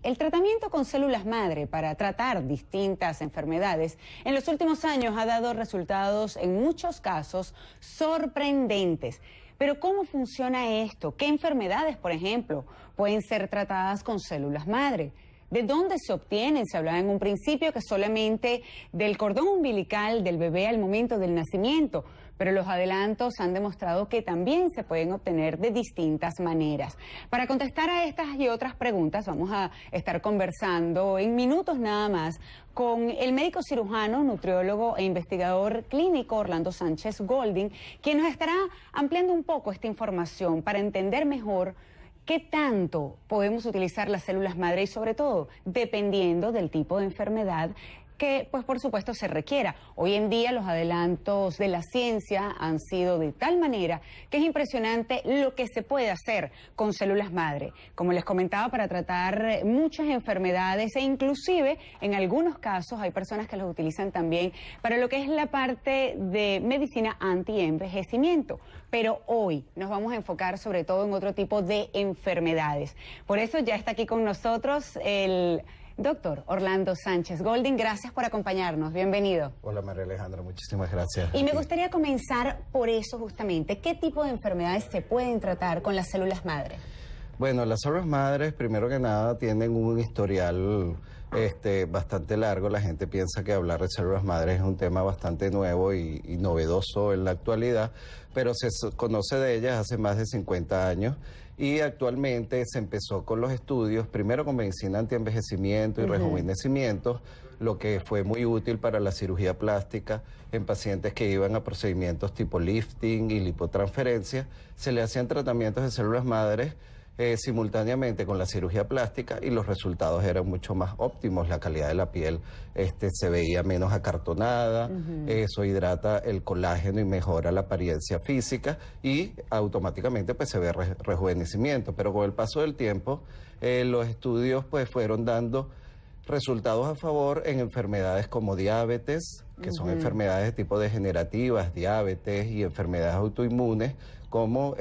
El tratamiento con células madre para tratar distintas enfermedades en los últimos años ha dado resultados en muchos casos sorprendentes. Pero ¿cómo funciona esto? ¿Qué enfermedades, por ejemplo, pueden ser tratadas con células madre? ¿De dónde se obtienen? Se hablaba en un principio que solamente del cordón umbilical del bebé al momento del nacimiento, pero los adelantos han demostrado que también se pueden obtener de distintas maneras. Para contestar a estas y otras preguntas vamos a estar conversando en minutos nada más con el médico cirujano, nutriólogo e investigador clínico Orlando Sánchez Golding, quien nos estará ampliando un poco esta información para entender mejor ¿qué tanto podemos utilizar las células madre y sobre todo dependiendo del tipo de enfermedad que, pues por supuesto, se requiera? Hoy en día los adelantos de la ciencia han sido de tal manera que es impresionante lo que se puede hacer con células madre. Como les comentaba, para tratar muchas enfermedades e inclusive en algunos casos hay personas que los utilizan también para lo que es la parte de medicina anti-envejecimiento. Pero hoy nos vamos a enfocar sobre todo en otro tipo de enfermedades. Por eso ya está aquí con nosotros el doctor Orlando Sánchez Golding. Gracias por acompañarnos, bienvenido. Hola María Alejandra, muchísimas gracias. Y me gustaría comenzar por eso justamente. ¿Qué tipo de enfermedades se pueden tratar con las células madre? Bueno, las células madres, primero que nada, tienen un historial bastante largo. La gente piensa que hablar de células madres es un tema bastante nuevo y novedoso en la actualidad, pero se conoce de ellas hace más de 50 años y actualmente se empezó con los estudios, primero con medicina antienvejecimiento y rejuvenecimiento, lo que fue muy útil para la cirugía plástica en pacientes que iban a procedimientos tipo lifting y lipotransferencia. Se le hacían tratamientos de células madres simultáneamente con la cirugía plástica y los resultados eran mucho más óptimos. La calidad de la piel se veía menos acartonada, eso hidrata el colágeno y mejora la apariencia física y automáticamente pues se ve rejuvenecimiento. Pero con el paso del tiempo los estudios pues fueron dando resultados a favor en enfermedades como diabetes, que son enfermedades de tipo degenerativas, diabetes y enfermedades autoinmunes como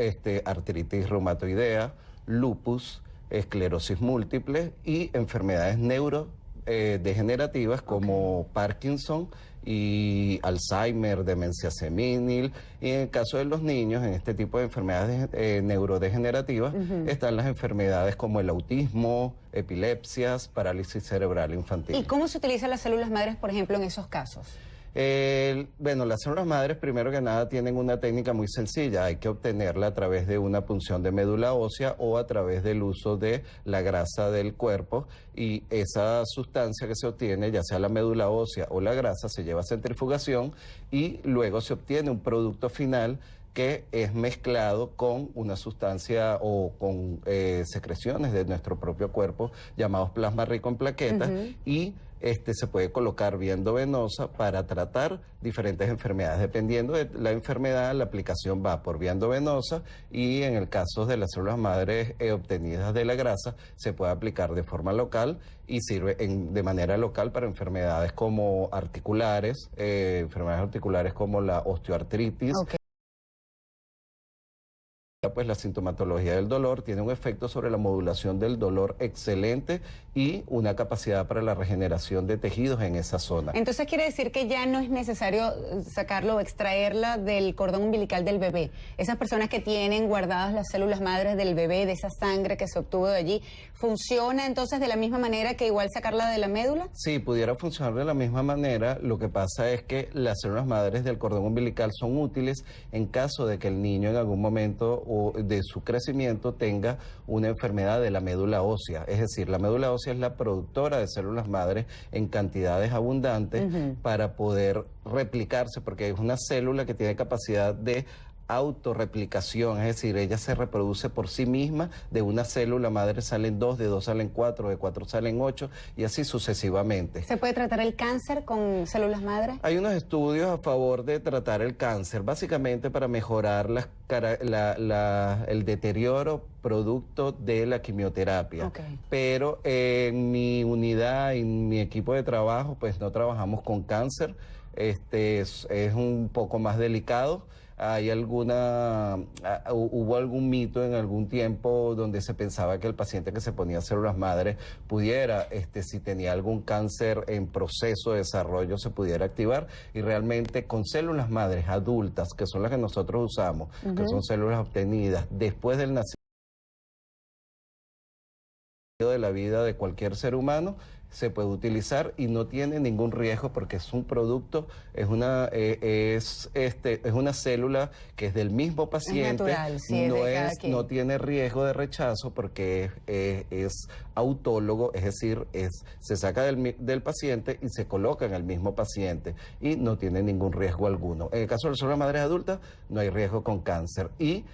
artritis reumatoidea, lupus, esclerosis múltiple y enfermedades neurodegenerativas como Parkinson y Alzheimer, demencia senil. Y en el caso de los niños, en este tipo de enfermedades neurodegenerativas, están las enfermedades como el autismo, epilepsias, parálisis cerebral infantil. ¿Y cómo se utilizan las células madres, por ejemplo, en esos casos? Bueno, las células madres, primero que nada, tienen una técnica muy sencilla. Hay que obtenerla a través de una punción de médula ósea o a través del uso de la grasa del cuerpo, y esa sustancia que se obtiene, ya sea la médula ósea o la grasa, se lleva a centrifugación y luego se obtiene un producto final que es mezclado con una sustancia o con secreciones de nuestro propio cuerpo llamados plasma rico en plaquetas y se puede colocar vía endovenosa para tratar diferentes enfermedades. Dependiendo de la enfermedad, la aplicación va por vía endovenosa y en el caso de las células madres obtenidas de la grasa, se puede aplicar de forma local y sirve de manera local para enfermedades como articulares, como la osteoartritis. Pues la sintomatología del dolor tiene un efecto sobre la modulación del dolor excelente y una capacidad para la regeneración de tejidos en esa zona. Entonces quiere decir que ya no es necesario sacarlo o extraerla del cordón umbilical del bebé. Esas personas que tienen guardadas las células madres del bebé, de esa sangre que se obtuvo de allí, ¿funciona entonces de la misma manera que igual sacarla de la médula? Sí, pudiera funcionar de la misma manera. Lo que pasa es que las células madres del cordón umbilical son útiles en caso de que el niño en algún momento de su crecimiento tenga una enfermedad de la médula ósea. Es decir, la médula ósea es la productora de células madres en cantidades abundantes para poder replicarse, porque es una célula que tiene capacidad de autorreplicación, es decir, ella se reproduce por sí misma. De una célula madre salen 2, de 2 salen 4, de 4 salen 8 y así sucesivamente. ¿Se puede tratar el cáncer con células madre? Hay unos estudios a favor de tratar el cáncer, básicamente para mejorar el deterioro producto de la quimioterapia. Pero en mi unidad, en mi equipo de trabajo, pues no trabajamos con cáncer. Es un poco más delicado. hubo algún mito en algún tiempo donde se pensaba que el paciente que se ponía células madres pudiera, si tenía algún cáncer en proceso de desarrollo, se pudiera activar, y realmente con células madres adultas, que son las que nosotros usamos, que son células obtenidas después del nacimiento de la vida de cualquier ser humano, se puede utilizar y no tiene ningún riesgo porque es un producto, es una célula que es del mismo paciente, es natural, sí, no tiene riesgo de rechazo porque es autólogo, es decir, se saca del paciente y se coloca en el mismo paciente y no tiene ningún riesgo alguno. En el caso de las células madres adultas no hay riesgo con cáncer y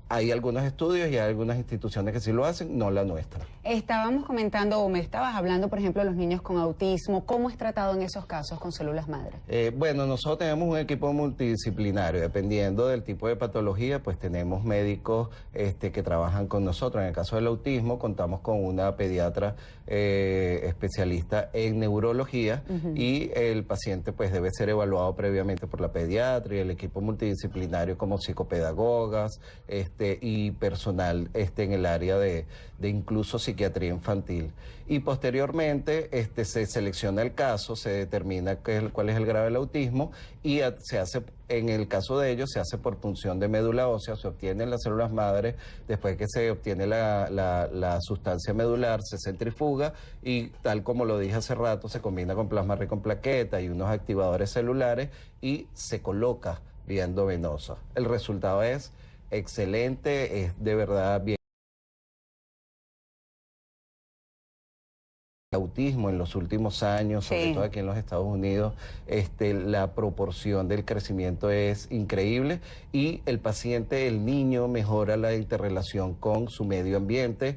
hay algunos estudios y hay algunas instituciones que sí lo hacen, no la nuestra. Estábamos comentando, o me estabas hablando, por ejemplo, de los niños con autismo. ¿Cómo es tratado en esos casos con células madre? Bueno, nosotros tenemos un equipo multidisciplinario. Dependiendo del tipo de patología, pues tenemos médicos que trabajan con nosotros. En el caso del autismo, contamos con una pediatra especialista en neurología y el paciente pues debe ser evaluado previamente por la pediatra y el equipo multidisciplinario como psicopedagogas, y personal en el área de incluso psiquiatría infantil. Y posteriormente se selecciona el caso, se determina cuál es el grado del autismo y se hace, en el caso de ellos, se hace por punción de médula ósea, se obtienen las células madres, después que se obtiene la sustancia medular, se centrifuga y tal como lo dije hace rato, se combina con plasma rico en plaqueta y unos activadores celulares y se coloca vía endovenosa. El resultado es excelente, es de verdad bien. Autismo en los últimos años, sobre todo aquí en los Estados Unidos, la proporción del crecimiento es increíble y el paciente, el niño, mejora la interrelación con su medio ambiente,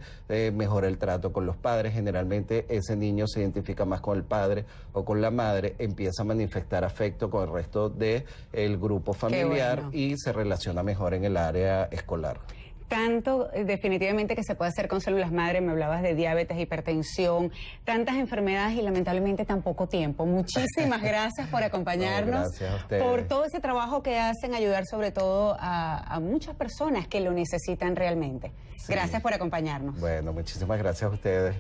mejora el trato con los padres. Generalmente ese niño se identifica más con el padre o con la madre, empieza a manifestar afecto con el resto del grupo familiar y se relaciona mejor en el área escolar. Tanto definitivamente que se puede hacer con células madre, me hablabas de diabetes, hipertensión, tantas enfermedades y lamentablemente tan poco tiempo. Muchísimas gracias por acompañarnos, gracias a ustedes, por todo ese trabajo que hacen, ayudar sobre todo a muchas personas que lo necesitan realmente. Sí. Gracias por acompañarnos. Bueno, muchísimas gracias a ustedes.